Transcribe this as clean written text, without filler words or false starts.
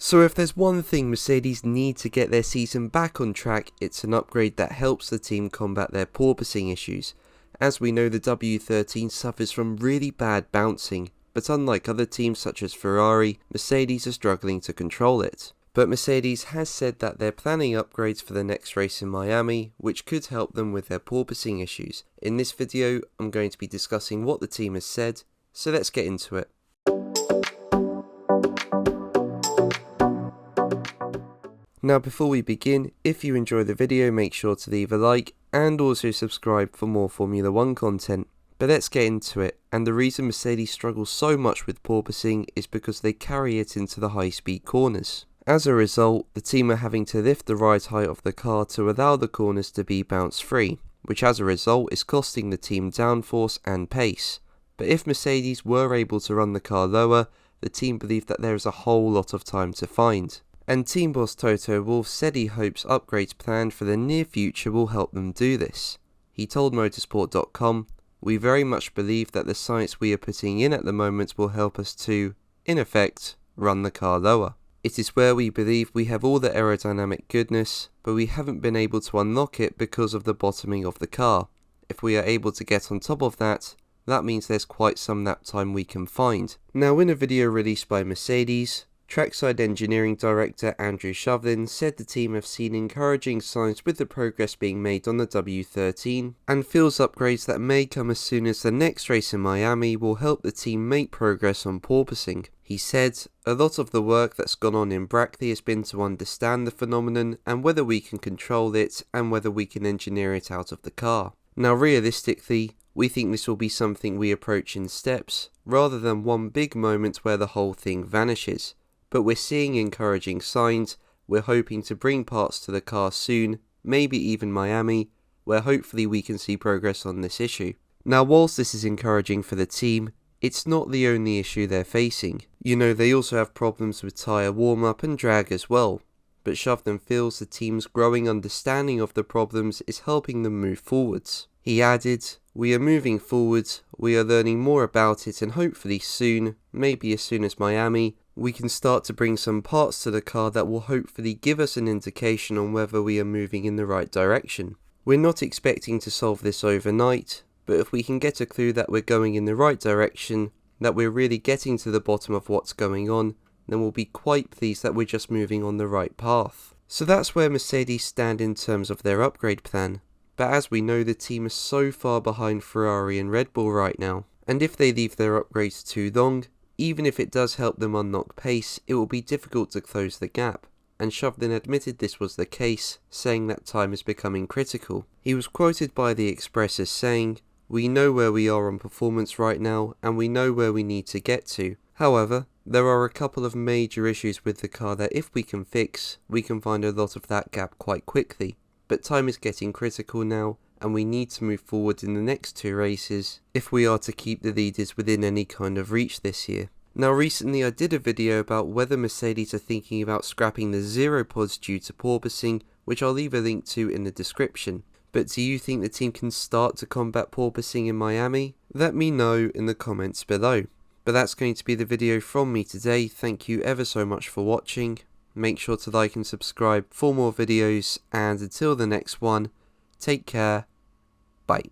So if there's one thing Mercedes need to get their season back on track, it's an upgrade that helps the team combat their porpoising issues. As we know, the W13 suffers from really bad bouncing, but unlike other teams such as Ferrari, Mercedes are struggling to control it. But Mercedes has said that they're planning upgrades for the next race in Miami, which could help them with their porpoising issues. In this video, I'm going to be discussing what the team has said, so let's get into it. Now before we begin, if you enjoy the video make sure to leave a like and also subscribe for more Formula 1 content. But let's get into it, and the reason Mercedes struggles so much with porpoising is because they carry it into the high speed corners. As a result, the team are having to lift the ride height of the car to allow the corners to be bounce free, which as a result is costing the team downforce and pace. But if Mercedes were able to run the car lower, the team believe that there is a whole lot of time to find. And team boss Toto Wolff said he hopes upgrades planned for the near future will help them do this. He told motorsport.com, "We very much believe that the science we are putting in at the moment will help us to, in effect, run the car lower. It is where we believe we have all the aerodynamic goodness, but we haven't been able to unlock it because of the bottoming of the car. If we are able to get on top of that, that means there's quite some lap time we can find." Now in a video released by Mercedes, Trackside Engineering Director Andrew Shovlin said the team have seen encouraging signs with the progress being made on the W13 and feels upgrades that may come as soon as the next race in Miami will help the team make progress on porpoising. He said, "A lot of the work that's gone on in Brackley has been to understand the phenomenon and whether we can control it and whether we can engineer it out of the car. Now realistically, we think this will be something we approach in steps, rather than one big moment where the whole thing vanishes. But we're seeing encouraging signs, we're hoping to bring parts to the car soon, maybe even Miami, where hopefully we can see progress on this issue." Now whilst this is encouraging for the team, it's not the only issue they're facing. You know, they also have problems with tyre warm-up and drag as well. But Shovlin feels the team's growing understanding of the problems is helping them move forwards. He added, "We are moving forwards, we are learning more about it and hopefully soon, maybe as soon as Miami, we can start to bring some parts to the car that will hopefully give us an indication on whether we are moving in the right direction. We're not expecting to solve this overnight, but if we can get a clue that we're going in the right direction, that we're really getting to the bottom of what's going on, then we'll be quite pleased that we're just moving on the right path." So that's where Mercedes stand in terms of their upgrade plan. But as we know, the team is so far behind Ferrari and Red Bull right now, and if they leave their upgrades too long, even if it does help them unlock pace, it will be difficult to close the gap, and Shovlin admitted this was the case, saying that time is becoming critical. He was quoted by the Express as saying, "We know where we are on performance right now, and we know where we need to get to. However, there are a couple of major issues with the car that if we can fix, we can find a lot of that gap quite quickly. But time is getting critical now, and we need to move forward in the next two races if we are to keep the leaders within any kind of reach this year." Now recently I did a video about whether Mercedes are thinking about scrapping the zero pods due to porpoising, which I'll leave a link to in the description. But do you think the team can start to combat porpoising in Miami? Let me know in the comments below. But that's going to be the video from me today. Thank you ever so much for watching. Make sure to like and subscribe for more videos, and until the next one, take care. Bye.